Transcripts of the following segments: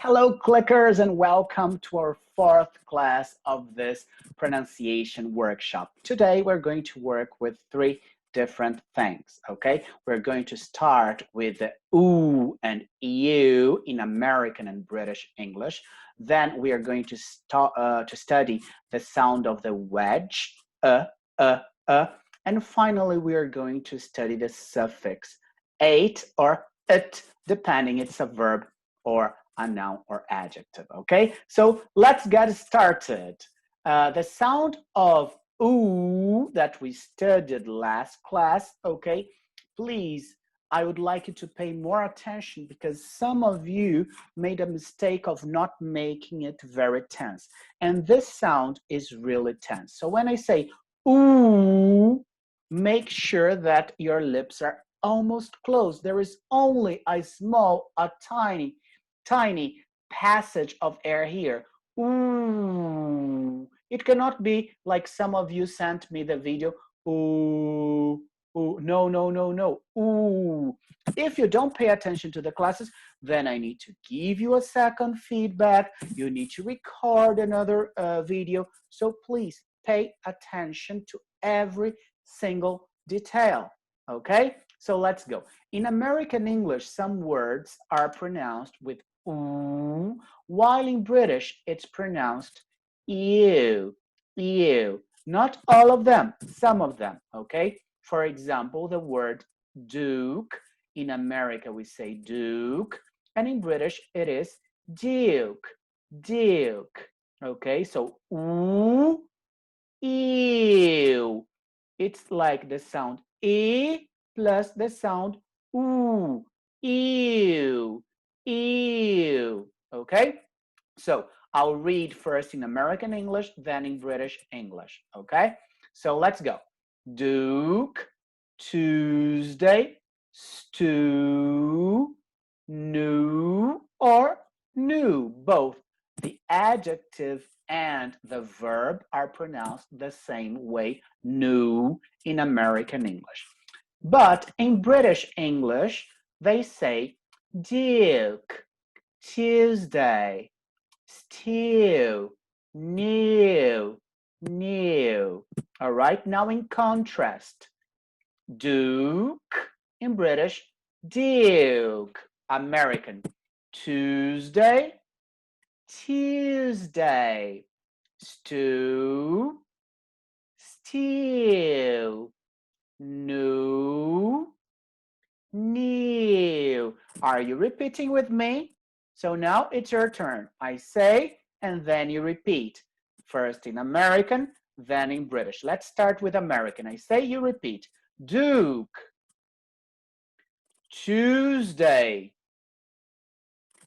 Hello, clickers, and welcome to our fourth class of this pronunciation workshop. Today, we're going to work with three different things, okay? We're going to start with the ooh and you in American and British English. Then we are going to study the sound of the wedge, uh, uh, uh. And finally, we are going to study the suffix ate or it, depending it's a verb or a noun or adjective, okay? So let's get started. The sound of ooh that we studied last class, okay? Please, I would like you to pay more attention because some of you made a mistake of not making it very tense. And this sound is really tense. So when I say ooh, make sure that your lips are almost closed. There is only a tiny passage of air here. Ooh. It cannot be like some of you sent me the video. Ooh, ooh. No, no, no, no. Ooh. If you don't pay attention to the classes, then I need to give you a second feedback. You need to record another video. So please pay attention to every single detail. Okay? So let's go. In American English, some words are pronounced with ooh, while in British, it's pronounced ew, ew. Not all of them, some of them, okay? For example, the word duke. In America, we say duke, and in British, it is duke, duke. Okay, so ooh, ew. It's like the sound e plus the sound ooh, ew, ew. Okay? So I'll read first in American English, then in British English. Okay? So let's go. Duke, Tuesday, stew, new, or new. Both the adjective and the verb are pronounced the same way, new, in American English. But in British English, they say Duke, Tuesday, stew, new, new. All right, now in contrast, Duke in British, Duke, American, Tuesday, Tuesday, stew, stew, new, new. Are you repeating with me? So now it's your turn. I say, and then you repeat. First in American, then in British. Let's start with American. I say, you repeat. Duke, Tuesday,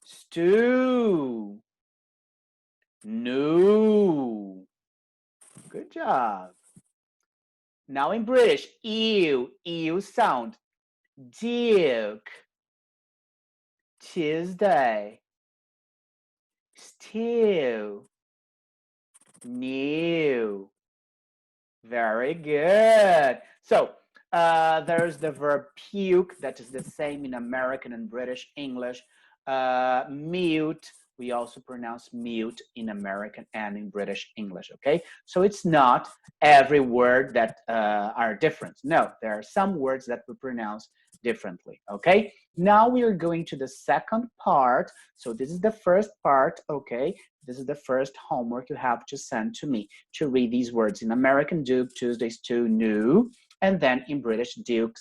stew, new. Good job. Now in British, ew sound. Duke, Tuesday, stew, new. Very good. So there's the verb puke, that is the same in American and British English. Mute, we also pronounce mute in American and in British English, okay? So it's not every word that are different. No, there are some words that we pronounce differently, okay? Now we are going to the second part. So this is the first part, okay? This is the first homework you have to send to me to read these words. In American, Duke, Tuesday, stew, new. And then in British, Duke,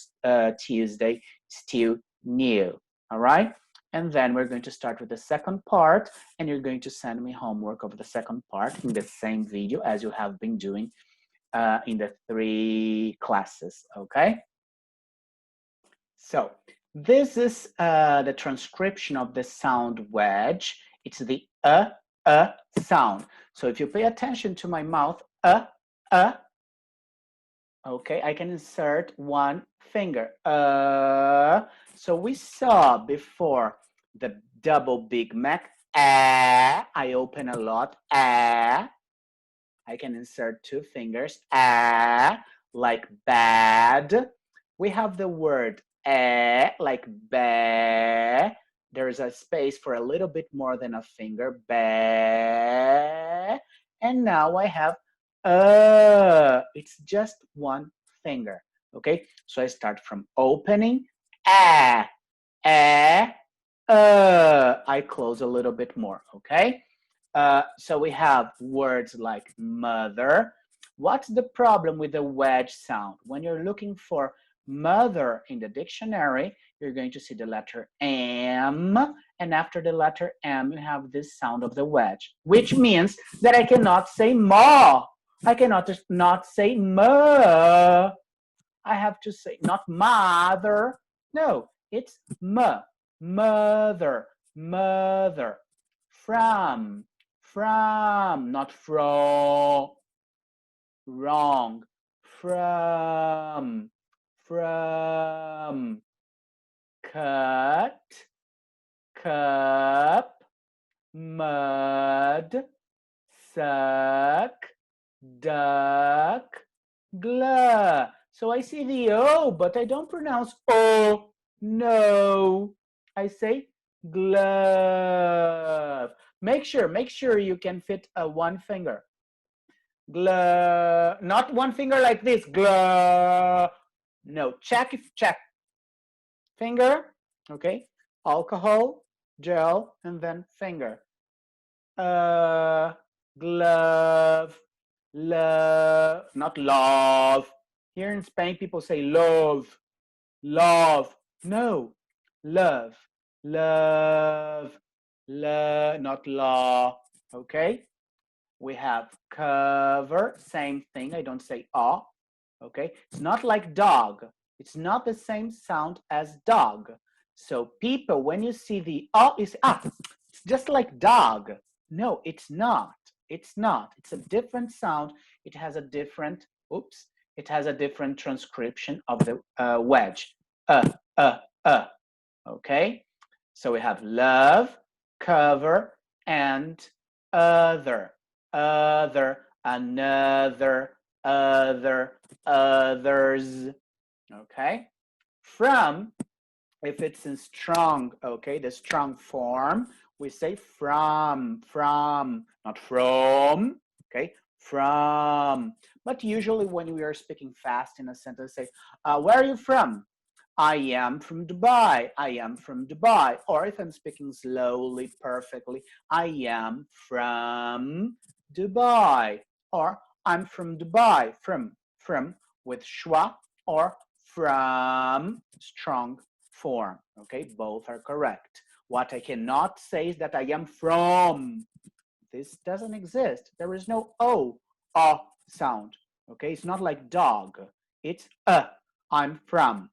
Tuesday, stew, new. All right? And then we're going to start with the second part, and you're going to send me homework of the second part in the same video as you have been doing in the 3 classes, okay? So this is the transcription of the sound wedge. It's the sound. So if you pay attention to my mouth, okay, I can insert one finger. So we saw before the double Big Mac. I open a lot. I can insert 2 fingers. Like bad. We have the word like ba. there is a space for a little bit more than a finger, be, and now I have it's just one finger, okay? So I start from opening, a, I close a little bit more, okay? So we have words like mother. What's the problem with the wedge sound? When you're looking for mother in the dictionary, you're going to see the letter M, and after the letter M, you have this sound of the wedge, which means that I cannot say ma. I cannot not say ma. I have to say not mother. No, it's m, mother, mother. From, not fro. Wrong. From. Cut, cup, mud, suck, duck, gla. So I see the O, but I don't pronounce O. No. I say glove. Make sure you can fit a one finger. Glove. Not one finger like this. Glove. No. Check. Finger. Okay. Alcohol, gel, and then finger. Glove, love, not love. Here in Spain, people say love, love. No, love, love, not law. Okay? We have cover, same thing. I don't say ah. Okay? It's not like dog. It's not the same sound as dog. So people, when you see the ah, you say, it's just like dog. No, it's not. It's not. It's a different sound. It has a different, oops, it has a different transcription of the wedge. Uh. Okay? So we have love, cover, and other, another, other, others. Okay? From, if it's in strong, okay, the strong form, we say from, not from, okay, from. But usually when we are speaking fast in a sentence, say, where are you from? I am from Dubai. I am from Dubai. Or if I'm speaking slowly, perfectly, I am from Dubai. Or I'm from Dubai. From with schwa, or from strong form. Okay, both are correct. What I cannot say is that I am from. This doesn't exist. There is no O, sound. Okay, it's not like dog. It's I'm from,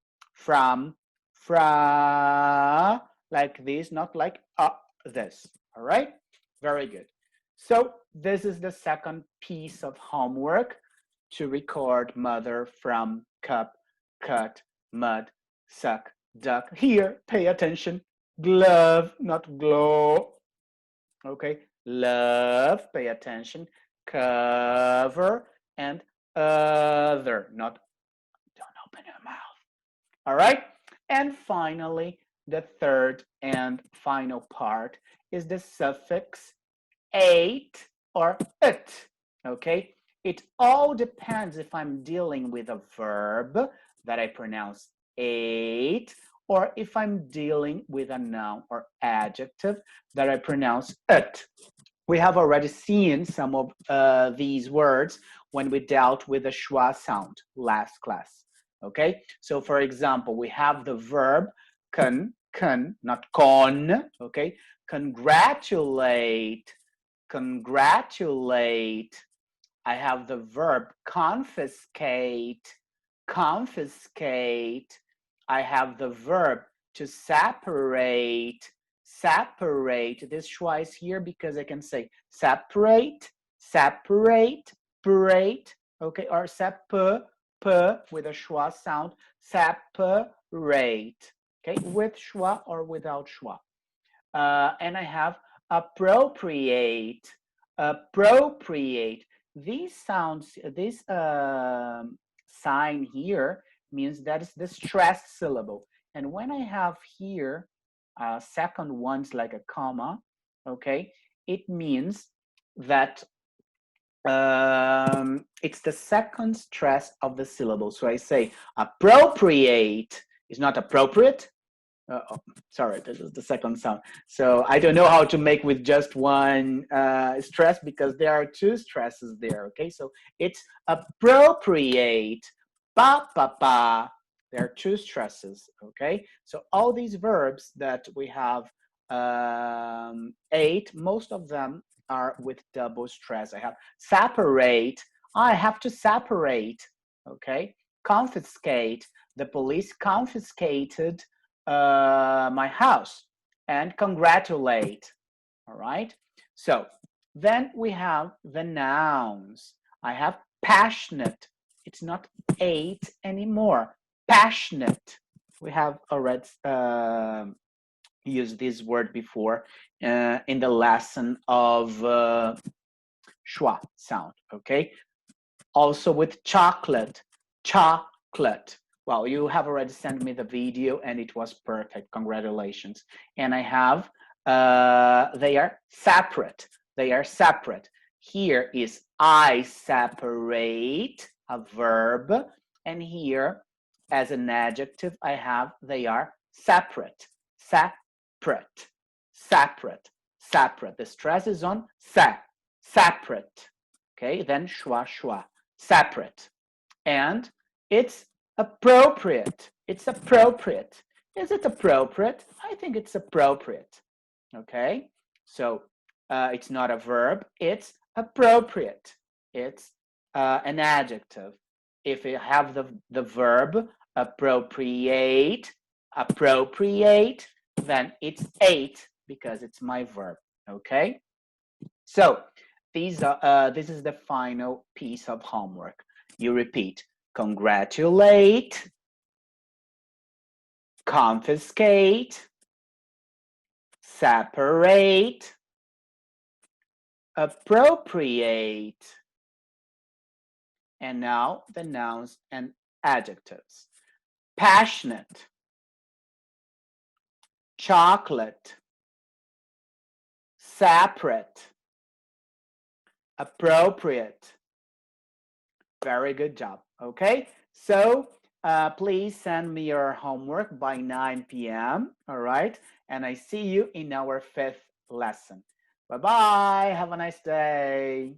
like this, not like this. All right, very good. So this is the second piece of homework, to record mother, from, cup, cut, mud, suck, duck. Here, pay attention. Glove, not glow. Okay, love, pay attention. Cover, and other, not, don't open your mouth. All right, and finally, the third and final part is the suffix ate or it. Okay, it all depends if I'm dealing with a verb that I pronounce ate, or if I'm dealing with a noun or adjective that I pronounce it. We have already seen some of these words when we dealt with the schwa sound last class. Okay, so for example, we have the verb can, not con. Okay, congratulate, congratulate. I have the verb confiscate, confiscate. I have the verb to separate, separate. This schwa is here because I can say separate, separate, separate, okay, or with a schwa sound, separate, okay, with schwa or without schwa. And I have appropriate, appropriate. These sounds, this sign here means that it's the stressed syllable. And when I have here second one's like a comma, okay? It means that it's the second stress of the syllable. So I say appropriate is not appropriate. Oh, sorry, this is the second sound. So I don't know how to make with just one stress because there are two stresses there, okay? So it's appropriate, pa, pa, pa. There are two stresses, okay? So all these verbs that we have 8, most of them are with double stress. I have separate, I have to separate, okay? Confiscate, the police confiscated my house, and congratulate. All right. So then we have the nouns. I have passionate. It's not 8 anymore. Passionate. We have already used this word before in the lesson of schwa sound. Okay. Also with chocolate. Chocolate. Well, you have already sent me the video and it was perfect. Congratulations. And I have, they are separate. They are separate. Here is I separate, a verb. And here, as an adjective, I have they are separate. Separate. Separate. Separate. The stress is on separate. Okay, then schwa, schwa. Separate. And it's appropriate. It's appropriate. Is it appropriate? I think it's appropriate. Okay, so it's not a verb. It's appropriate. It's an adjective. If you have the verb appropriate, appropriate, then it's 8 because it's my verb. Okay, so these are this is the final piece of homework. You repeat: congratulate, confiscate, separate, appropriate. And now the nouns and adjectives. Passionate, chocolate, separate, appropriate. Very good job. Okay, so please send me your homework by 9 p.m. All right, and I see you in our 5th lesson. Bye-bye. Have a nice day.